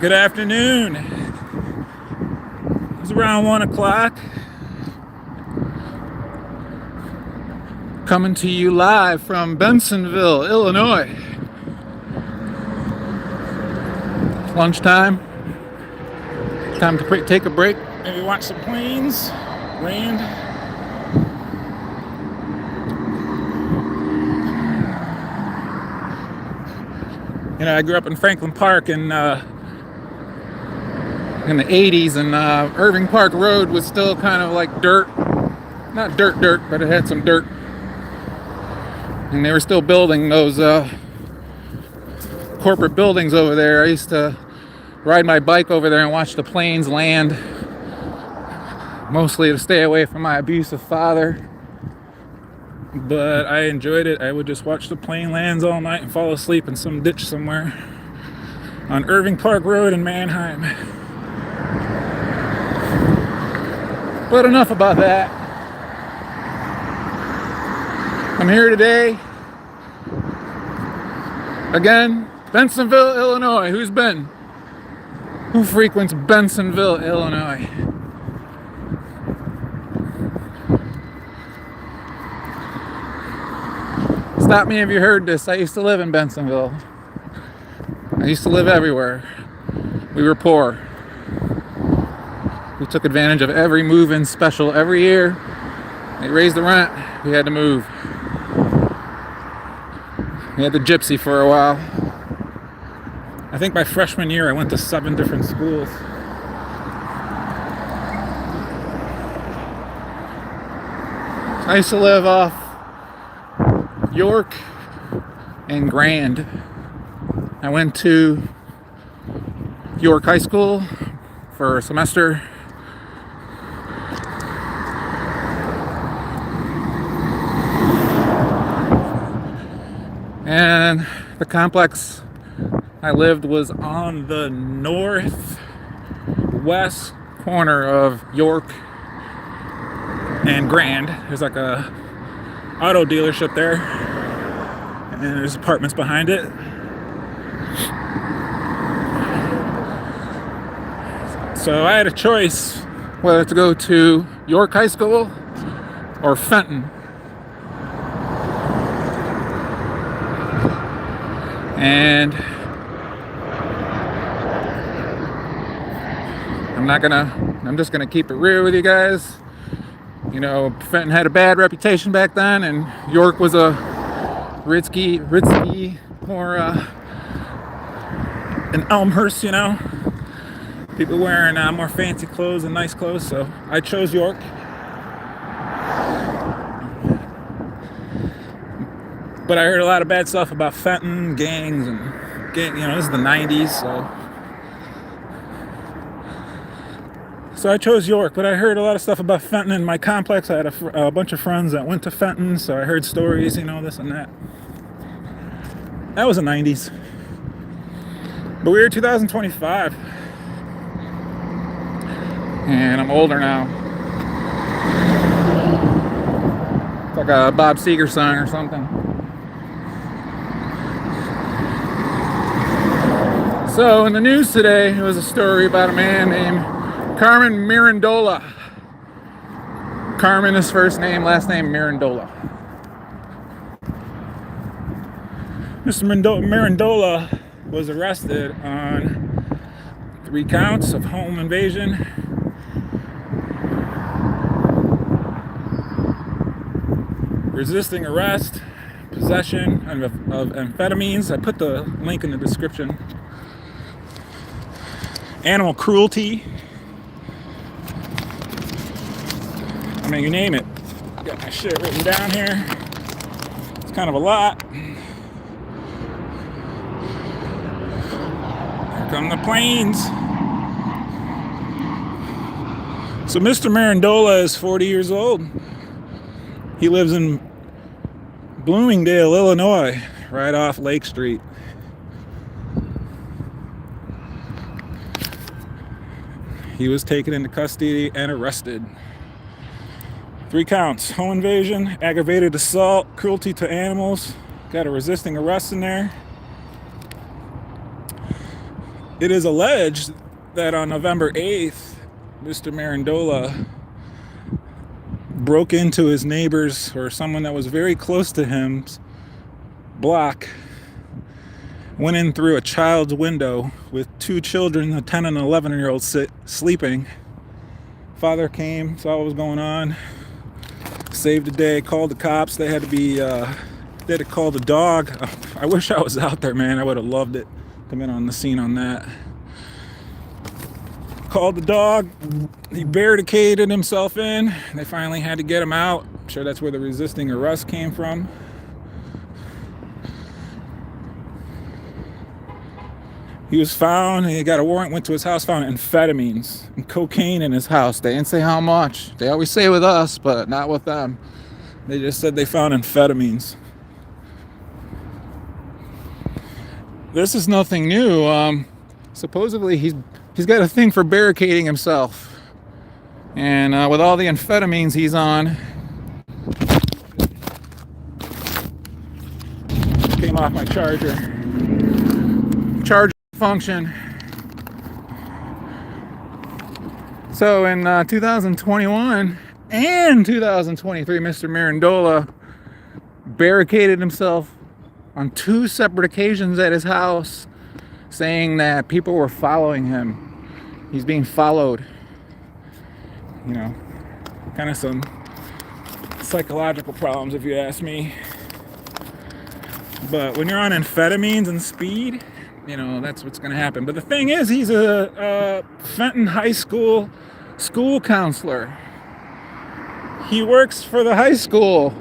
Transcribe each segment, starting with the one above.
Good afternoon. It's around 1 o'clock. Coming to you live from Bensenville, Illinois. Lunchtime. Time to take a break. Maybe watch some planes. Rain. You know, I grew up in Franklin Park in the 80s, and Irving Park Road was still kind of like dirt. Not dirt, but it had some dirt. And they were still building those corporate buildings over there. I used to ride my bike over there and watch the planes land, mostly to stay away from my abusive father. But I enjoyed it. I would just watch the plane lands all night and fall asleep in some ditch somewhere on Irving Park Road in Mannheim. But enough about that. I'm here today. Again, Bensenville, Illinois. Who's been? Who frequents Bensenville, Illinois? Stop me if you heard this. I used to live in Bensenville. I used to live everywhere. We were poor. We took advantage of every move-in special every year. They raised the rent. We had to move. We had the gypsy for a while. I think my freshman year I went to 7 different schools. I used to live off York and Grand. I went to York High School for a semester. And the complex I lived was on the northwest corner of York and Grand. There's like a auto dealership there, and there's apartments behind it. So I had a choice whether to go to York High School or Fenton. And I'm just gonna keep it real with you guys. You know, Fenton had a bad reputation back then, and York was a ritzy, more an Elmhurst, you know. People wearing more fancy clothes and nice clothes, so I chose York. But I heard a lot of bad stuff about Fenton, gangs, and you know, this is the 90s, so I chose York. But I heard a lot of stuff about Fenton in my complex. I had a bunch of friends that went to Fenton, so I heard stories, you know, this and that. That was the 90s. But we're 2025. And I'm older now. It's like a Bob Seger song or something. So in the news today, there was a story about a man named Carmen Mirandola. Carmen is first name, last name Mirandola. Mr. Mirandola was arrested on 3 counts of home invasion, resisting arrest, possession of amphetamines. I put the link in the description. Animal cruelty. I mean, you name it. Got my shit written down here. It's kind of a lot. Here come the planes. So Mr. Mirandola is 40 years old. He lives in Bloomingdale, Illinois, right off Lake Street. He was taken into custody and arrested. 3 counts: home invasion, aggravated assault, cruelty to animals. Got a resisting arrest in there. It is alleged that on November 8th, Mr. Mirandola broke into his neighbor's, or someone that was very close to him's, block, went in through a child's window with two children, a 10 and 11-year-old, sleeping. Father came, saw what was going on, saved the day, called the cops. They had to call the dog. I wish I was out there, man. I would have loved it. Come in on the scene on that. Called the dog. He barricaded himself in. They finally had to get him out. I'm sure that's where the resisting arrest came from. He was found, he got a warrant, went to his house, found amphetamines and cocaine in his house. They didn't say how much. They always say with us, but not with them. They just said they found amphetamines. This is nothing new. Supposedly he's got a thing for barricading himself. And with all the amphetamines he's on, came off my charger. Charger function. So in 2021 and 2023, Mr. Mirandola barricaded himself on two separate occasions at his house, saying that people were following him. He's being followed. You know, kind of some psychological problems, if you ask me. But when you're on amphetamines and speed, you know, that's what's going to happen. But the thing is, he's a Fenton High School counselor. He works for the high school.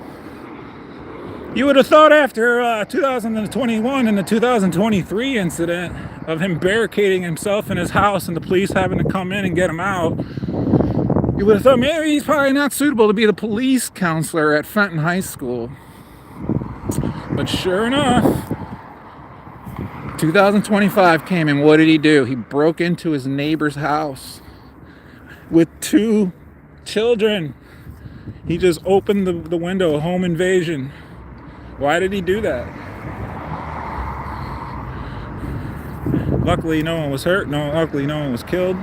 You would have thought after 2021 and the 2023 incident of him barricading himself in his house and the police having to come in and get him out, you would have thought maybe he's probably not suitable to be the police counselor at Fenton High School. But sure enough, 2025 came, and what did he do? He broke into his neighbor's house with two children. He just opened the window, a home invasion. Why did he do that? Luckily, no one was hurt. Luckily, no one was killed.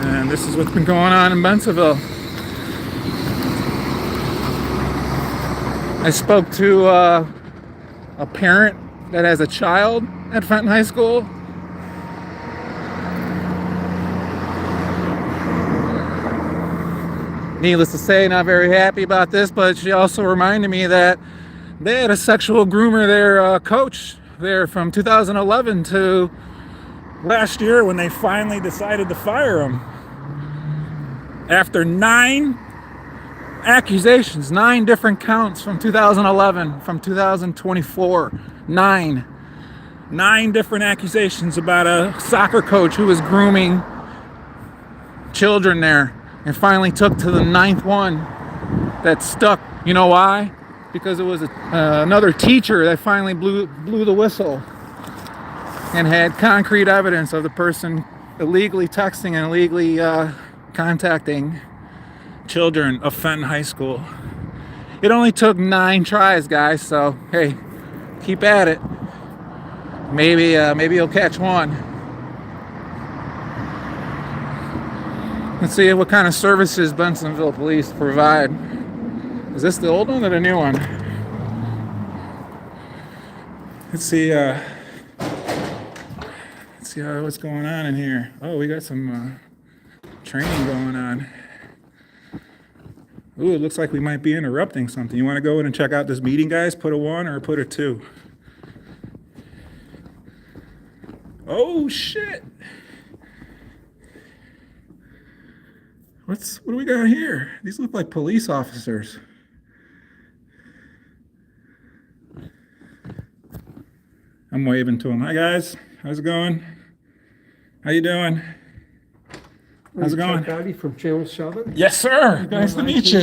And this is what's been going on in Bensenville. I spoke to a parent that has a child at Fenton High School. Needless to say, not very happy about this, but she also reminded me that they had a sexual groomer, their coach there from 2011 to last year when they finally decided to fire him. After 9 accusations, 9 different counts from 2011, from 2024, 9 different accusations about a soccer coach who was grooming children there, and finally took to the 9th one that stuck. You know why? Because it was another teacher that finally blew the whistle and had concrete evidence of the person illegally texting and illegally contacting children of Fenton High School. It only took 9 tries, guys, so hey, keep at it. Maybe you'll catch one. Let's see what kind of services Bensenville police provide. Is this the old one or the new one? Let's see what's going on in here. Oh, we got some training going on. Ooh, it looks like we might be interrupting something. You want to go in and check out this meeting, guys? Put a 1 or put a 2. Oh, shit. What do we got here? These look like police officers. I'm waving to them. Hi, guys. How's it going? How you doing? How's it going? Chuck from Channel 7. Yes, sir. Nice to meet you.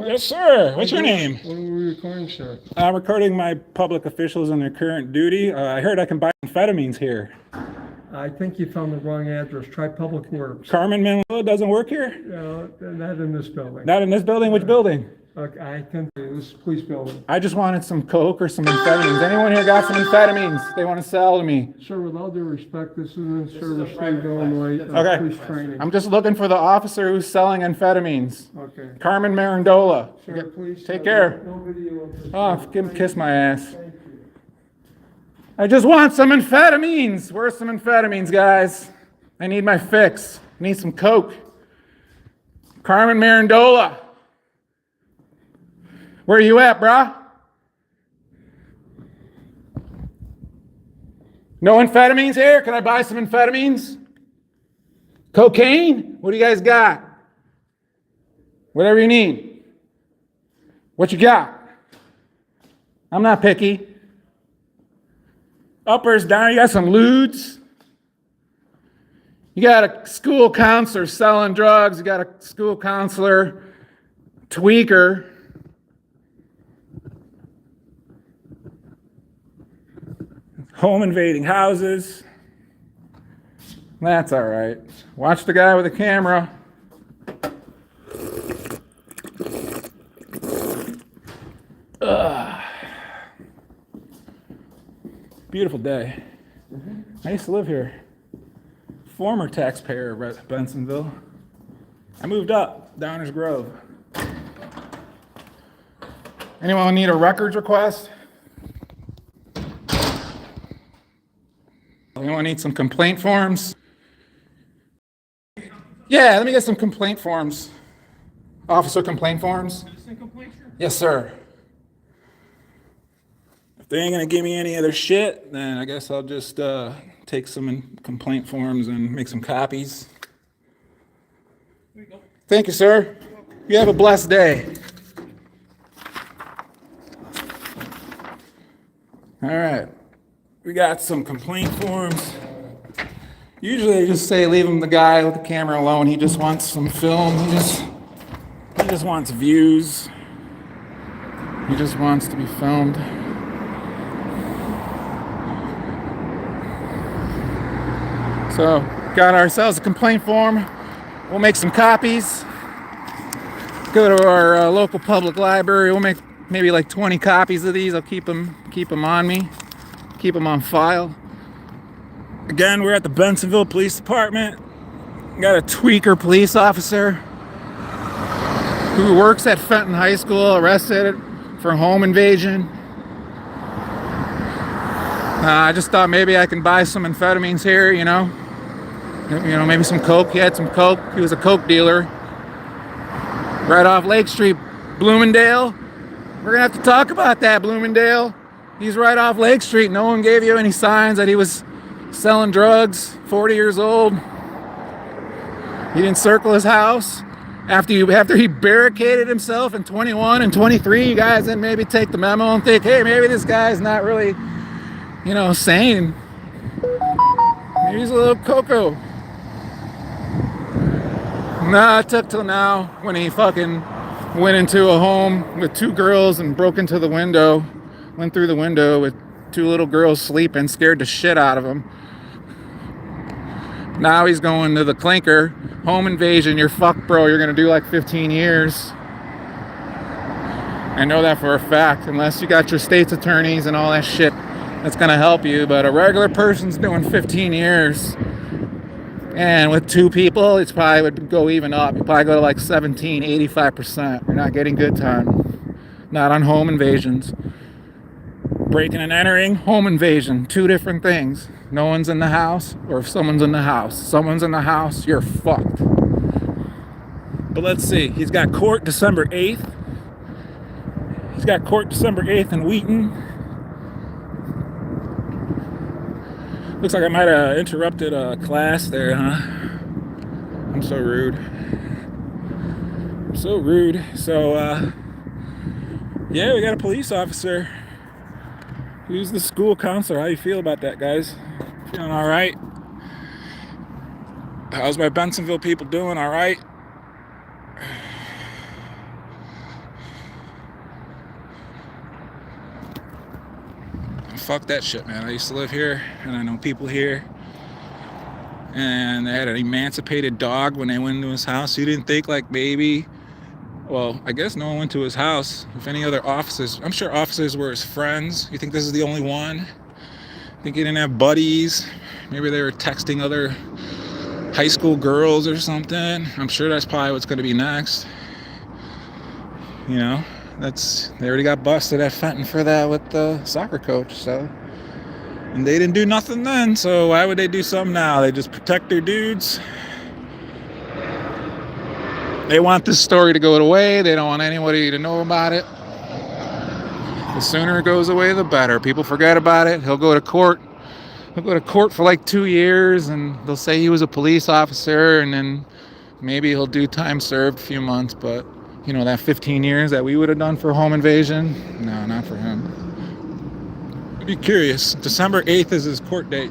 Yes, sir. What's your name? What are we recording, sir? I'm recording my public officials on their current duty. I heard I can buy amphetamines here. I think you found the wrong address. Try Public Works. Carmen Mirandola doesn't work here? Not in this building. Not in this building? Which building? Okay, I can, this is police building. I just wanted some coke or some amphetamines. Anyone here got some amphetamines they want to sell to me? Sir, with all due respect, this is in service to Illinois Okay. police training. I'm just looking for the officer who's selling amphetamines. Okay. Carmen Mirandola. Sir, please. Take care. No video of this. Oh, give him kiss my ass. Thank you. I just want some amphetamines. Where's some amphetamines, guys? I need my fix. I need some coke. Carmen Mirandola. Where you at, brah? No amphetamines here? Can I buy some amphetamines? Cocaine? What do you guys got? Whatever you need. What you got? I'm not picky. Uppers, down, you got some lewds? You got a school counselor selling drugs. You got a school counselor tweaker. Home invading houses. That's all right. Watch the guy with the camera. Ugh. Beautiful day. I used to live here. Former taxpayer of Bensenville. I moved up, Downers Grove. Anyone need a records request? Anyone need some complaint forms? Yeah, let me get some complaint forms. Officer complaint forms? Yes, sir. If they ain't gonna give me any other shit, then I guess I'll just take some complaint forms and make some copies. There you go. Thank you, sir. You have a blessed day. All right. We got some complaint forms. Usually I just say leave the guy with the camera alone. He just wants some film. He just wants views. He just wants to be filmed. So, got ourselves a complaint form. We'll make some copies. Go to our local public library. We'll make maybe like 20 copies of these. I'll keep them on me. Keep them on file. Again, we're at the Bensenville Police Department. Got a tweaker police officer who works at Fenton High School, arrested for home invasion. I just thought maybe I can buy some amphetamines here, you know, maybe some coke. He had some coke. He was a coke dealer right off Lake Street, Bloomingdale. We're gonna have to talk about that, Bloomingdale. He's right off Lake Street. No one gave you any signs that he was selling drugs. 40 years old. He didn't circle his house. After he barricaded himself in 21 and 23, you guys didn't maybe take the memo and think, hey, maybe this guy's not really, sane. Maybe he's a little cocoa. Nah, it took till now when he fucking went into a home with two girls and broke into the window. Went through the window with two little girls sleeping, scared the shit out of him. Now he's going to the clinker. Home invasion, you're fucked, bro. You're gonna do like 15 years. I know that for a fact, unless you got your state's attorneys and all that shit that's gonna help you. But a regular person's doing 15 years. And with two people, it's probably would go even up. You probably go to like 17, 85%. You're not getting good time. Not on home invasions. Breaking and entering, home invasion, two different things. No one's in the house, or if someone's in the house. Someone's in the house, you're fucked. But let's see, he's got court December 8th. He's got court December 8th in Wheaton. Looks like I might have interrupted a class there, huh? I'm so rude. I'm so rude. So, yeah, we got a police officer. Who's the school counselor? How you feel about that, guys? Feeling all right? How's my Bensenville people doing? All right? Fuck that shit, man. I used to live here, and I know people here. And they had an emancipated dog when they went into his house. You didn't think like maybe Well, I guess no one went to his house. If any other officers, I'm sure officers were his friends. You think this is the only one? Think he didn't have buddies? Maybe they were texting other high school girls or something. I'm sure that's probably what's going to be next. You know, they already got busted at Fenton for that with the soccer coach. So, and they didn't do nothing then. So why would they do something now? They just protect their dudes. They want this story to go away. They don't want anybody to know about it. The sooner it goes away, the better. People forget about it. He'll go to court. He'll go to court for like 2 years, and they'll say he was a police officer, and then maybe he'll do time served, a few months. But, you know, that 15 years that we would have done for home invasion, no, not for him. I'd be curious. December 8th is his court date.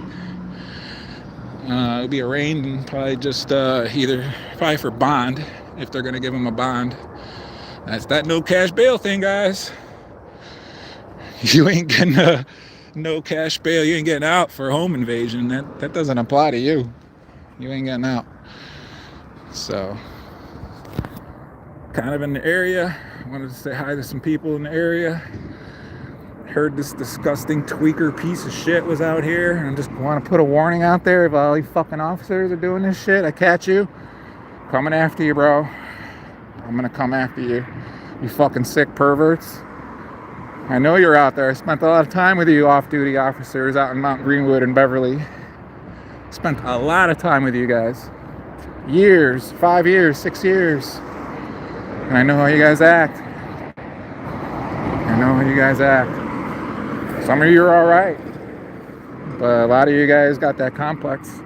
It'll be arraigned and probably just probably for bond, if they're going to give him a bond. That's that no cash bail thing, guys. You ain't getting no cash bail. You ain't getting out for home invasion. That doesn't apply to you. You ain't getting out. So, kind of in the area. I wanted to say hi to some people in the area. Heard this disgusting tweaker piece of shit was out here, and I just want to put a warning out there. If all these fucking officers are doing this shit, I catch you, coming after you, bro. I'm gonna come after you, you fucking sick perverts. I know you're out there. I spent a lot of time with you off-duty officers out in Mount Greenwood and Beverly. Spent a lot of time with you guys. Years, 5 years, 6 years. And I know how you guys act. Some of you are all right, but a lot of you guys got that complex.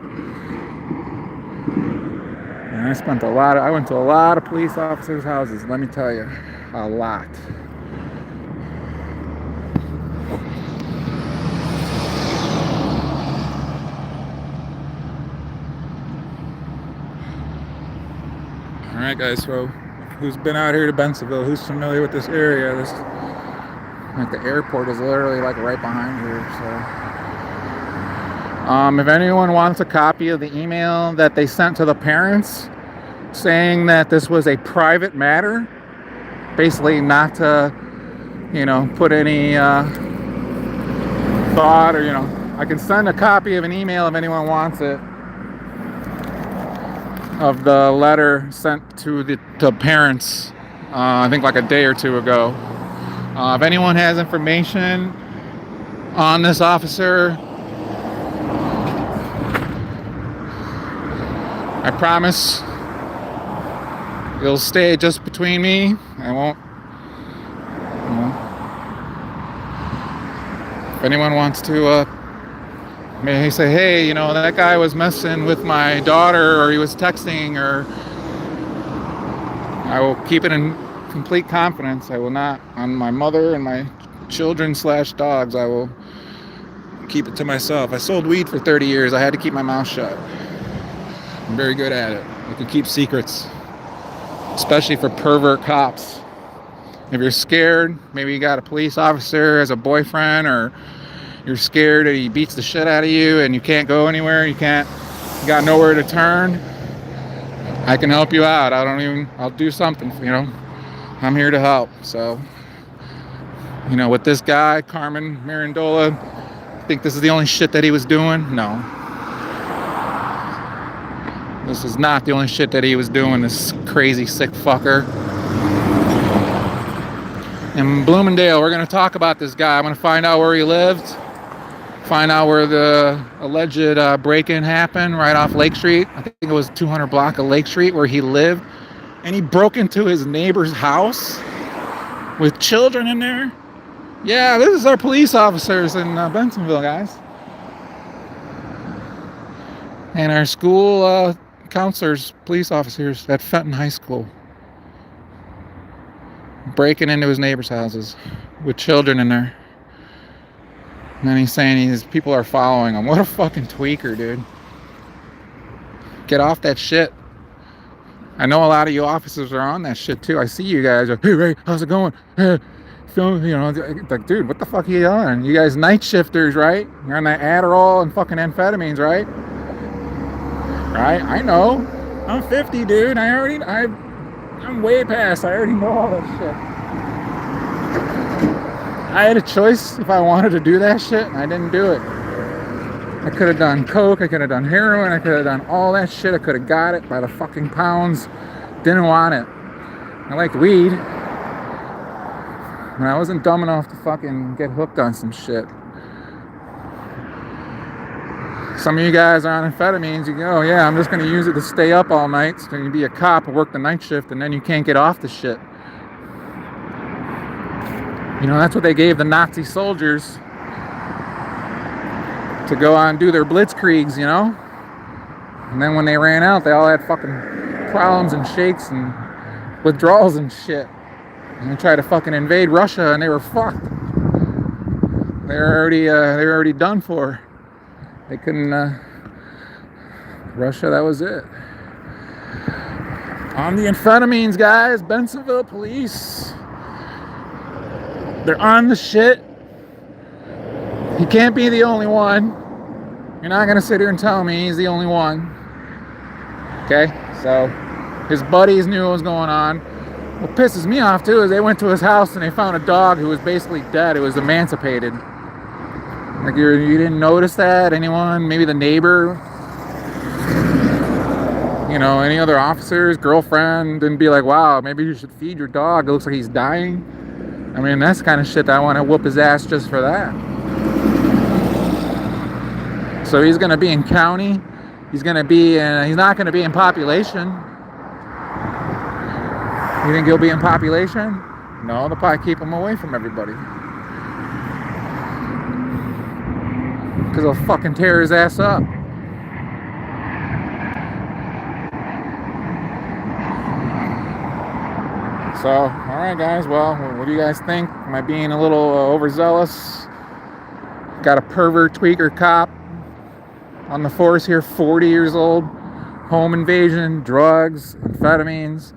And I went to a lot of police officers' houses, let me tell you, a lot. All right, guys, so who's been out here to Bensenville? Who's familiar with this area? Like the airport is literally like right behind here. So, if anyone wants a copy of the email that they sent to the parents saying that this was a private matter, basically not to, put any thought, or I can send a copy of an email if anyone wants it, of the letter sent to the parents, I think like a day or two ago. If anyone has information on this officer, I promise it'll stay just between me. I won't, if anyone wants to maybe say, hey, that guy was messing with my daughter, or he was texting, or I will keep it in complete confidence. I will not, on my mother and my children / dogs, I will keep it to myself. I sold weed for 30 years. I had to keep my mouth shut. I'm very good at it. I can keep secrets, especially for pervert cops. If you're scared, maybe you got a police officer as a boyfriend, or you're scared that he beats the shit out of you and you can't go anywhere, you got nowhere to turn, I can help you out. I'll do something, I'm here to help. So, with this guy, Carmen Mirandola, I think this is the only shit that he was doing. No. This is not the only shit that he was doing, this crazy sick fucker. In Bloomingdale, we're going to talk about this guy. I'm going to find out where he lived, find out where the alleged break-in happened, right off Lake Street. I think it was 200 block of Lake Street where he lived. And he broke into his neighbor's house with children in there. Yeah, this is our police officers in Bensenville, guys. And our school counselors, police officers at Fenton High School. Breaking into his neighbor's houses with children in there. And then he's saying his people are following him. What a fucking tweaker, dude. Get off that shit. I know a lot of you officers are on that shit too. I see you guys are, hey Ray, how's it going? Hey, like, dude, what the fuck are you on? You guys night shifters, right? You're on that Adderall and fucking amphetamines, right? Right? I know. I'm 50, dude. I I'm way past. I already know all that shit. I had a choice if I wanted to do that shit, and I didn't do it. I could have done coke, I could have done heroin, I could have done all that shit. I could have got it by the fucking pounds. Didn't want it. I liked weed. And I wasn't dumb enough to fucking get hooked on some shit. Some of you guys are on amphetamines, you go, oh yeah, I'm just going to use it to stay up all night. So you can be a cop and work the night shift, and then you can't get off the shit. You know, that's what they gave the Nazi soldiers to go on and do their blitzkriegs, you know? And then when they ran out, they all had fucking problems and shakes and withdrawals and shit. And they tried to fucking invade Russia, and they were fucked. They were already done for. They couldn't, Russia, that was it. On the amphetamines, guys, Bensenville police. They're on the shit. He can't be the only one. You're not gonna sit here and tell me he's the only one. Okay, so his buddies knew what was going on. What pisses me off too is they went to his house and they found a dog who was basically dead. It was emancipated. Like you didn't notice that? Anyone? Maybe the neighbor? You know, any other officers, girlfriend didn't be like, wow, maybe you should feed your dog. It looks like he's dying. I mean, that's the kind of shit that I want to whoop his ass just for that. So he's going to be in county. He's going to be in, he's not going to be in population. You think he'll be in population? No, they'll probably keep him away from everybody. Because they'll fucking tear his ass up. So, alright guys, well, what do you guys think? Am I being a little overzealous? Got a pervert tweaker cop on the force here, 40 years old. Home invasion, drugs, amphetamines.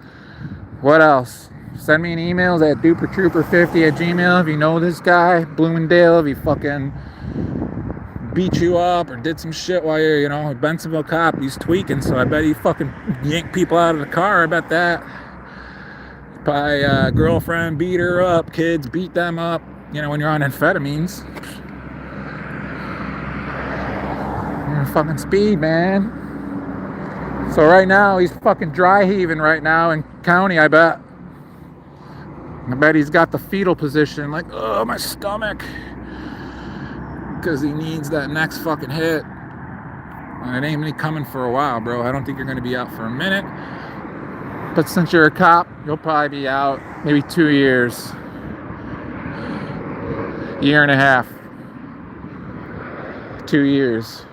What else? Send me an email at dupertrooper50@gmail if you know this guy, Bloomingdale, if he fucking beat you up or did some shit while you're, you know, a Bensenville cop. He's tweaking, so I bet he fucking yanked people out of the car. I bet that. Probably girlfriend beat her up, kids beat them up, you know, when you're on amphetamines. You're fucking speed, man. So right now, he's fucking dry heaving right now in county, I bet. I bet he's got the fetal position, like, oh, my stomach. Because he needs that next fucking hit. And it ain't really coming for a while, bro. I don't think you're going to be out for a minute. But since you're a cop, you'll probably be out maybe 2 years. Year and a half. 2 years.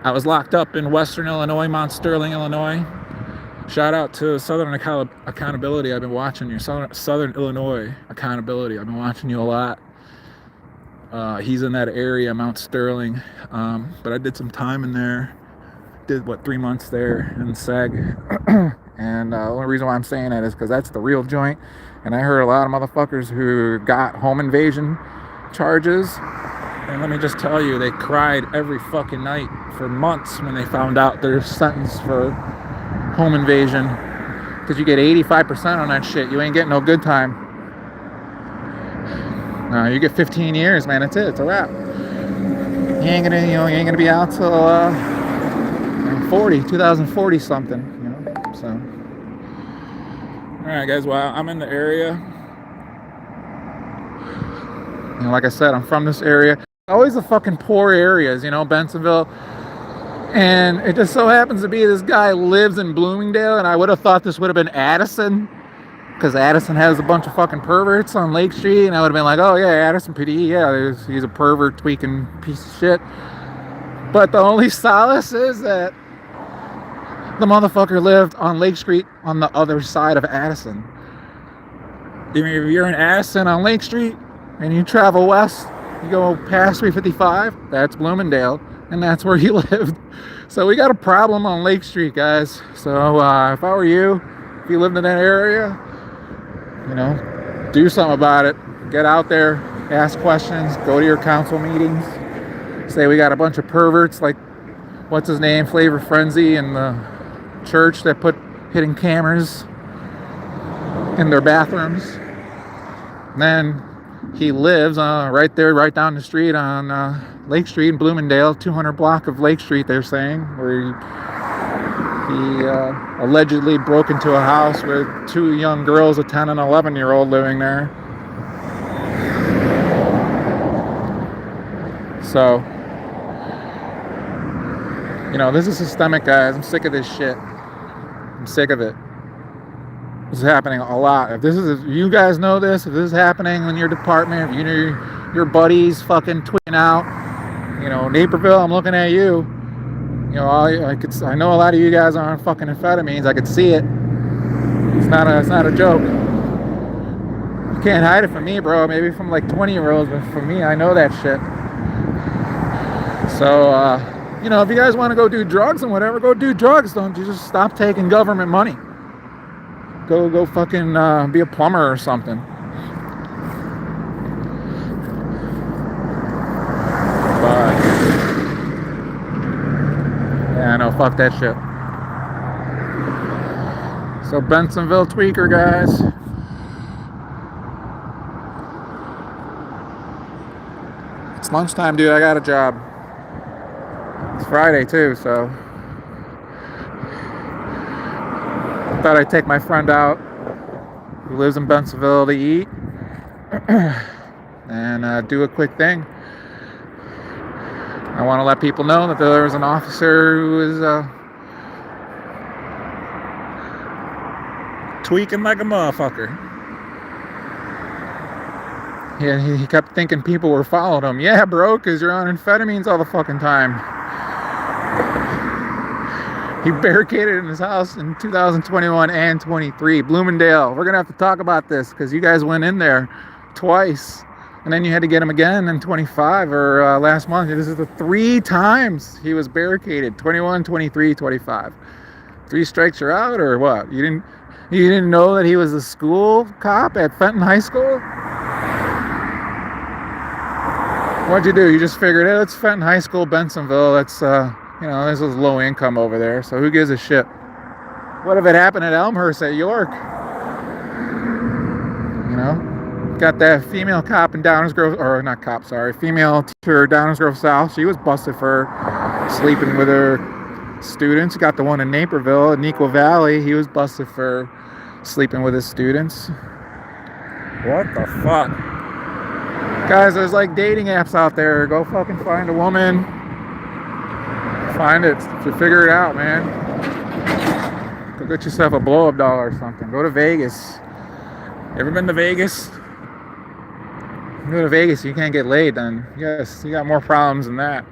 I was locked up in Western Illinois, Mount Sterling, Illinois. Shout out to Southern Accountability. I've been watching you. Southern Illinois Accountability. I've been watching you a lot. He's in that area, Mount Sterling. But I did some time in there. Did 3 months there in SEG. And the only reason why I'm saying that is because that's the real joint. And I heard a lot of motherfuckers who got home invasion charges. And let me just tell you, they cried every fucking night for months when they found out their sentence for home invasion. Because you get 85% on that shit. You ain't getting no good time. You get 15 years, man. That's it. It's a wrap. You ain't gonna be out till 2040 something. You know. So, all right, guys. Well, I'm in the area. You know, like I said, I'm from this area. Always the fucking poor areas, you know, Bensenville. And it just so happens to be this guy lives in Bloomingdale, and I would have thought this would have been Addison, because Addison has a bunch of fucking perverts on Lake Street, and I would have been like, oh yeah, Addison PD, yeah, he's a pervert tweaking piece of shit. But the only solace is that the motherfucker lived on Lake Street on the other side of Addison. If you're in Addison on Lake Street, and you travel west, you go past 355, that's Bloomingdale, and that's where he lived. So we got a problem on Lake Street, guys. So if I were you, if you lived in that area, you know, do something about it. Get out there, ask questions, go to your council meetings. Say we got a bunch of perverts like, what's his name, Flavor Frenzy, and the church that put hitting cameras in their bathrooms. And then he lives right there, right down the street on Lake Street in Bloomingdale, 200 block of Lake Street, they're saying, where he allegedly broke into a house with two young girls, a 10 and 11-year-old living there. So, you know, this is systemic, guys. I'm sick of this shit. I'm sick of it. This is happening a lot. If you guys know this, if this is happening in your department, if you know your buddies fucking tweeting out, you know, Naperville, I'm looking at you. You know, I know a lot of you guys are on fucking amphetamines. I could see it. It's not a joke. You can't hide it from me, bro. Maybe from like 20-year-olds, but for me, I know that shit. So, you know, if you guys want to go do drugs and whatever, go do drugs. Don't you just stop taking government money. Go fucking be a plumber or something. But yeah, no, fuck that shit. So Bensenville tweaker, guys. It's lunchtime, dude. I got a job. It's Friday too, so I thought I'd take my friend out who lives in Bensenville to eat and do a quick thing. I want to let people know that there was an officer who was tweaking like a motherfucker. Yeah, he kept thinking people were following him. Yeah, bro, because you're on amphetamines all the fucking time. He barricaded in his house in 2021 and 23. Bloomingdale. We're going to have to talk about this because you guys went in there twice. And then you had to get him again in 25 or last month. This is the 3 times he was barricaded. 21, 23, 25. 3 strikes you're out or what? You didn't know that he was a school cop at Fenton High School? What'd you do? You just figured, hey, it's Fenton High School, Bensenville. That's, you know, this was low income over there. So who gives a shit? What if it happened at Elmhurst at York? You know? Got that female cop in Downers Grove, or not cop, sorry, female teacher Downers Grove South. She was busted for sleeping with her students. Got the one in Naperville, in Equal Valley. He was busted for sleeping with his students. What the fuck? Guys, there's like dating apps out there. Go fucking find a woman. Find it. Figure it out, man. Go get yourself a blow-up doll or something. Go to Vegas. Ever been to Vegas? You go to Vegas, you can't get laid, then yes, you got more problems than that.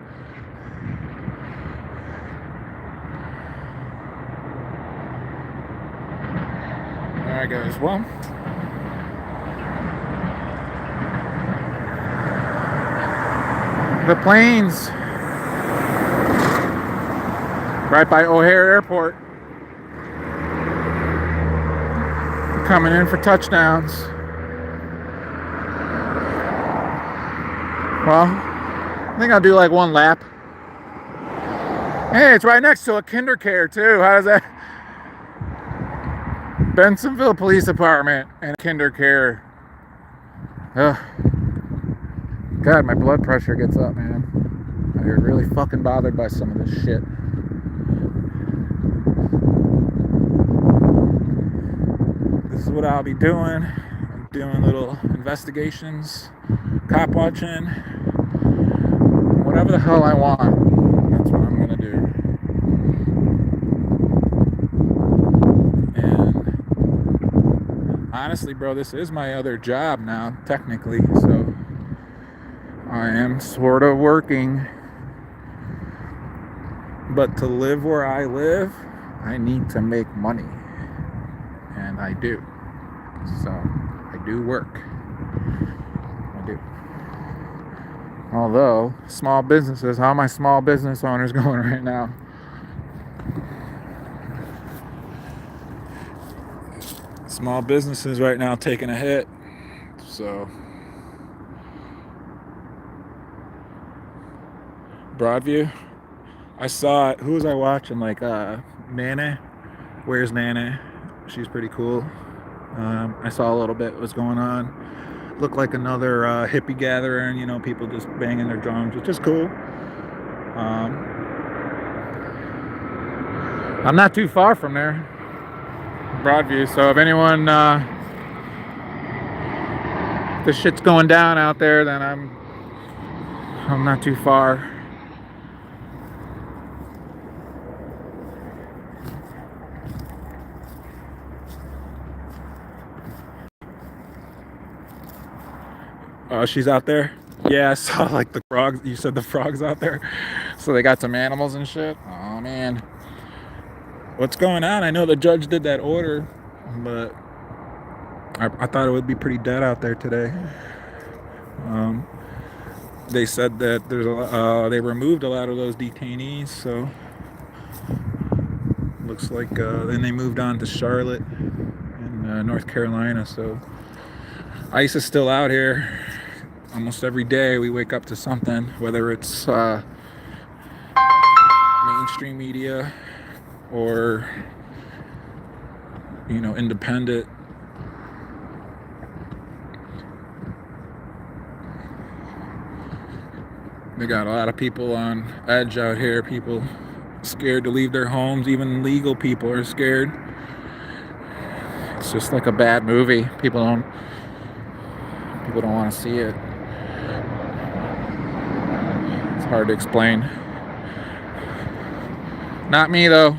Alright guys, well, the planes right by O'Hare Airport coming in for touchdowns. Well, I think I'll do like 1 lap. Hey, it's right next to a KinderCare too. How does that? Bensenville Police Department and KinderCare. Ugh. God, my blood pressure gets up, man. I get really fucking bothered by some of this shit. This is what I'll be doing. I'm doing little investigations, cop watching, whatever the hell I want. That's what I'm gonna do. And honestly, bro, this is my other job now, technically, so I am sort of working. But to live where I live, I need to make money. And I do. So I do work. I do. Although, small businesses, how are my small business owners going right now? Small businesses right now taking a hit. So, Broadview, I saw it. Who was I watching? Like, Nana Where's Nana? She's pretty cool. I saw a little bit what's going on. Looked like another hippie gathering, you know, people just banging their drums, which is cool. I'm not too far from there, Broadview, so if anyone, if the shit's going down out there, then I'm not too far. Oh, she's out there? Yeah, I saw like the frogs. You said the frogs out there? So they got some animals and shit? Oh, man. What's going on? I know the judge did that order, but I thought it would be pretty dead out there today. They said that they removed a lot of those detainees, so looks like then they moved on to Charlotte in North Carolina, so ICE is still out here. Almost every day we wake up to something, whether it's mainstream media or, you know, independent. They got a lot of people on edge out here, people scared to leave their homes, even legal people are scared. It's just like a bad movie. People don't want to see it. It's hard to explain. Not me though.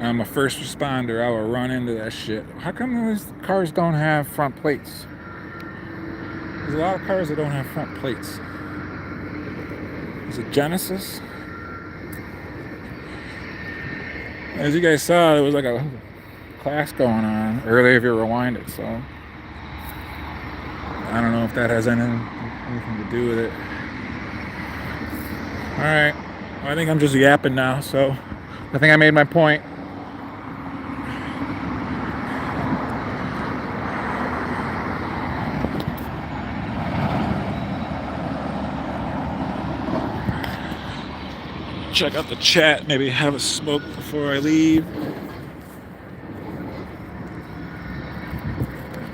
I'm a first responder. I will run into that shit. How come those cars don't have front plates? There's a lot of cars that don't have front plates. Is it Genesis? As you guys saw, there was like a class going on earlier if you rewind it, so I don't know if that has anything to do with it. Alright, well, I think I'm just yapping now, so I think I made my point. Check out the chat, maybe have a smoke before I leave.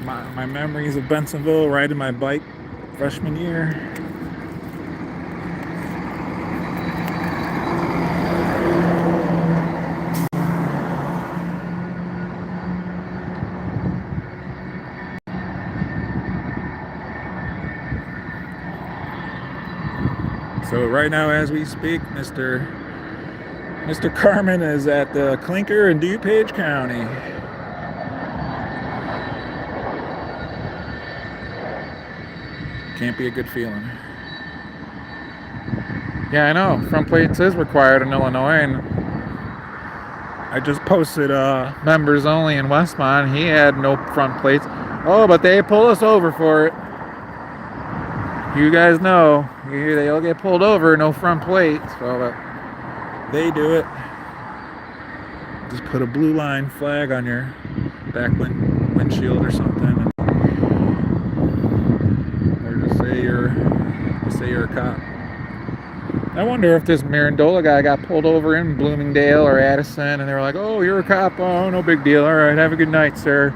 My memories of Bensenville, riding my bike freshman year. So right now, as we speak, Mr. Carmen is at the Clinker in DuPage County. Can't be a good feeling. Yeah, I know. Front plates is required in Illinois, and I just posted members only in Westmont. He had no front plates. Oh, but they pull us over for it. You guys know, they'll get pulled over, no front plates. So they do it. Just put a blue line flag on your back windshield or something, or just say you're a cop. I wonder if this Mirandola guy got pulled over in Bloomingdale or Addison, and they were like, "Oh, you're a cop. Oh, no big deal. All right, have a good night, sir.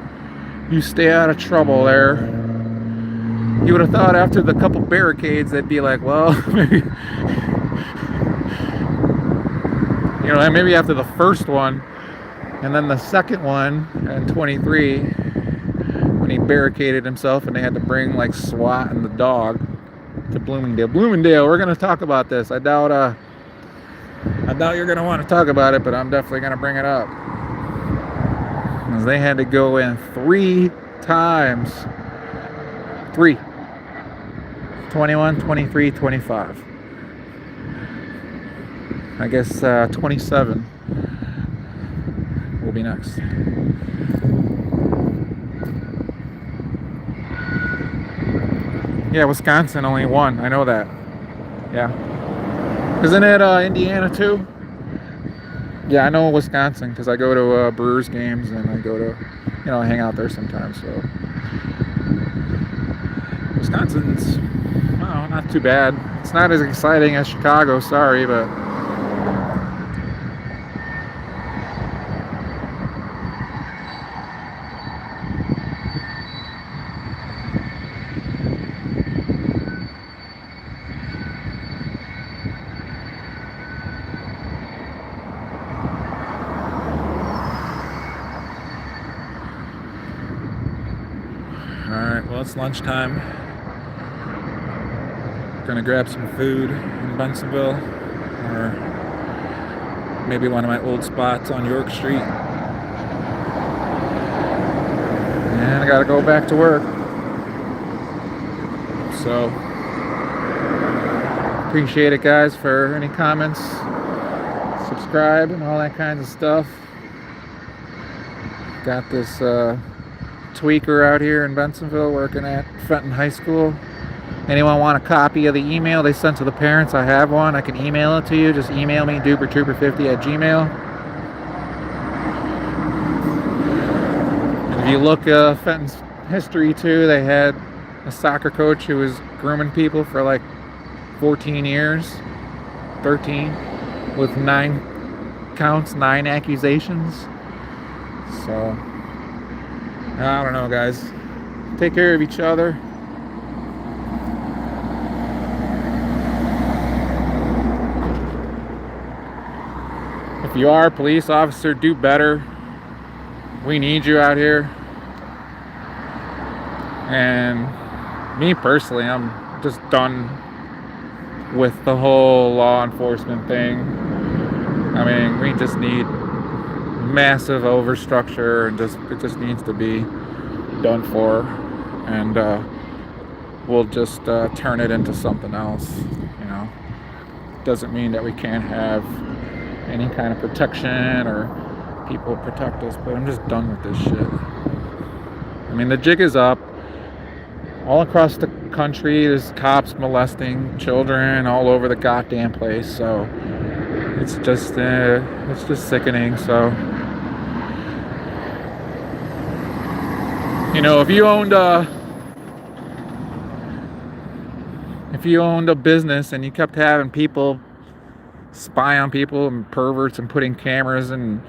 You stay out of trouble there." You would have thought after the couple barricades, they'd be like, well, maybe, you know, maybe after the first one, and then the second one in 23, when he barricaded himself and they had to bring like SWAT and the dog to Bloomingdale. Bloomingdale, we're going to talk about this. I doubt you're going to want to talk about it, but I'm definitely going to bring it up. Because they had to go in 3 times. 3. 21, 23, 25. I guess 27 will be next. Yeah, Wisconsin only 1. I know that. Yeah. Isn't it Indiana too? Yeah, I know Wisconsin because I go to Brewers games and I go to, you know, hang out there sometimes. So Wisconsin's, wow, not too bad. It's not as exciting as Chicago, sorry, but Alright, well, it's lunchtime. Gonna grab some food in Bensenville, or maybe one of my old spots on York Street. And I gotta go back to work. So, appreciate it, guys, for any comments, subscribe, and all that kinds of stuff. Got this tweaker out here in Bensenville working at Fenton High School. Anyone want a copy of the email they sent to the parents? I have one. I can email it to you. Just email me, dupertrooper50@gmail. And if you look Fenton's history too, they had a soccer coach who was grooming people for like 14 years, 13, with 9 counts, 9 accusations. So, I don't know, guys. Take care of each other. If you are a police officer, do better. We need you out here. And me personally, I'm just done with the whole law enforcement thing. I mean, we just need massive overstructure, and it just needs to be done for. And we'll just turn it into something else, you know. Doesn't mean that we can't have any kind of protection or people protect us, but I'm just done with this shit. I mean, the jig is up. All across the country, there's cops molesting children all over the goddamn place. So it's just sickening. So, you know, if you owned a business and you kept having people spy on people and perverts and putting cameras and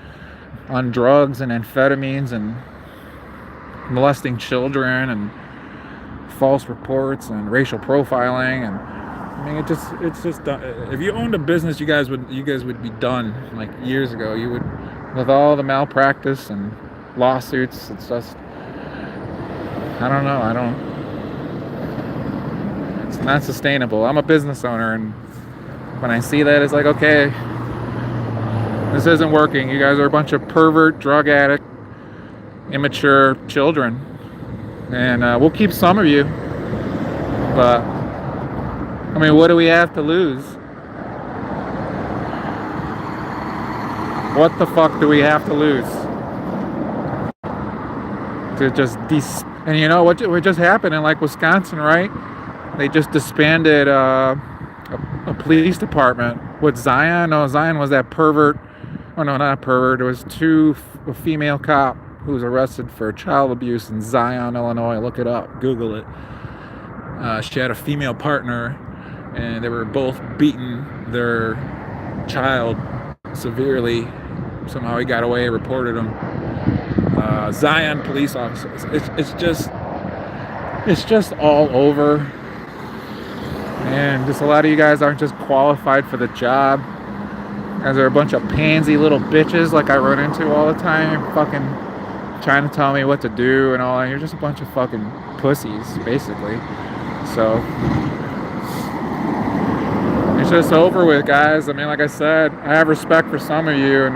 on drugs and amphetamines and molesting children and false reports and racial profiling, and I mean, it's just done. If you owned a business, you guys would be done like years ago. You would, with all the malpractice and lawsuits. It's just, I don't know. It's not sustainable. I'm a business owner, and when I see that, it's like, okay, this isn't working. You guys are a bunch of pervert, drug addict, immature children. And we'll keep some of you. But, I mean, what do we have to lose? What the fuck do we have to lose? To just and you know what just happened in like Wisconsin, right? They just disbanded a police department with Zion. No, Zion was that pervert. Oh no, not a pervert. It was a female cop who was arrested for child abuse in Zion, Illinois. Look it up, Google it. She had a female partner, and they were both beating their child severely. Somehow he got away, reported him. Zion police officers. It's just all over. And just a lot of you guys aren't just qualified for the job. You guys are a bunch of pansy little bitches like I run into all the time. You're fucking trying to tell me what to do and all that. You're just a bunch of fucking pussies, basically. So it's just over with, guys. I mean, like I said, I have respect for some of you,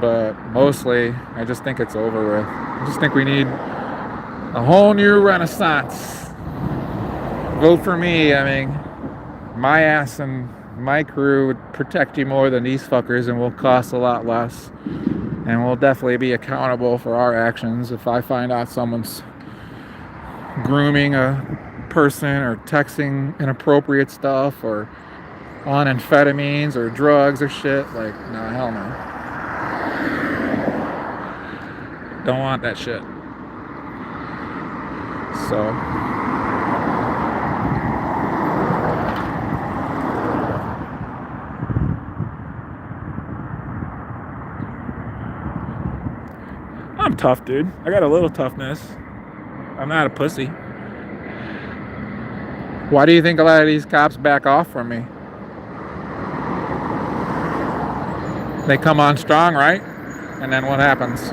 but mostly I just think it's over with. I just think we need a whole new renaissance. Vote for me. I mean, my ass and my crew would protect you more than these fuckers, and will cost a lot less. And we'll definitely be accountable for our actions. If I find out someone's grooming a person or texting inappropriate stuff or on amphetamines or drugs or shit, like, no, hell no. Don't want that shit. So I'm tough, dude. I got a little toughness. I'm not a pussy. Why do you think a lot of these cops back off from me? They come on strong, right? And then what happens?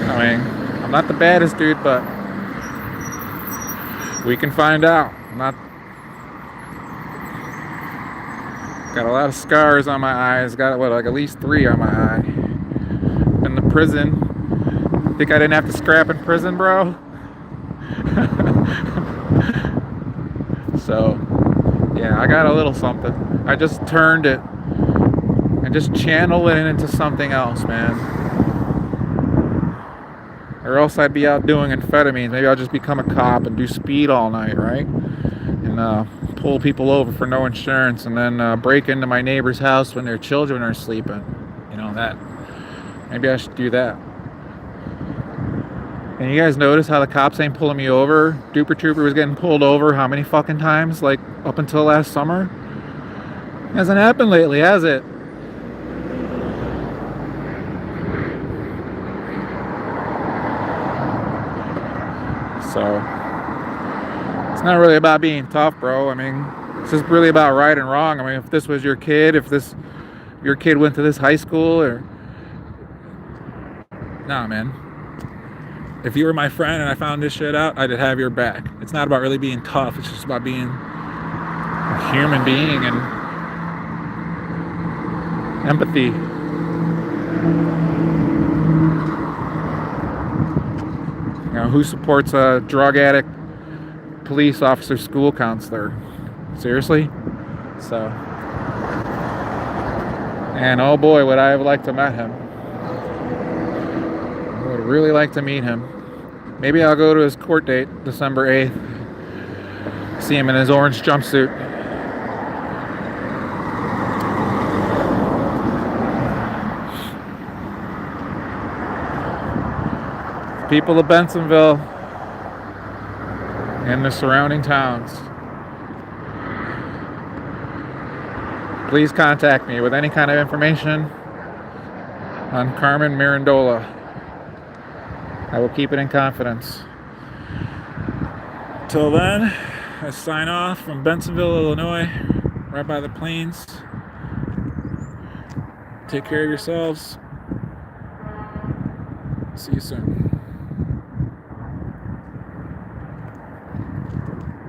I mean, I'm not the baddest dude, but we can find out. I'm not. Got a lot of scars on my eyes. Got like at least 3 on my eye. In the prison. Think I didn't have to scrap in prison, bro? So, yeah, I got a little something. I just turned it and just channeled it into something else, man. Or else I'd be out doing amphetamines. Maybe I'll just become a cop and do speed all night, right? And pull people over for no insurance, and then break into my neighbor's house when their children are sleeping. You know, that. Maybe I should do that. And you guys notice how the cops ain't pulling me over? Duper Trooper was getting pulled over how many fucking times? Like, up until last summer? Hasn't happened lately, has it? So, it's not really about being tough, bro. I mean, it's just really about right and wrong. I mean, if this was your kid, your kid went to this high school, or... Nah, man. If you were my friend and I found this shit out, I'd have your back. It's not about really being tough. It's just about being a human being and empathy. You know, who supports a drug addict police officer school counselor? Seriously? So. And oh boy, would I have liked to met him. I would really like to meet him. Maybe I'll go to his court date, December 8th. See him in his orange jumpsuit. People of Bensenville and the surrounding towns, please contact me with any kind of information on Carmen Mirandola. I will keep it in confidence. Till then, I sign off from Bensenville, Illinois, right by the plains. Take care of yourselves. See you soon.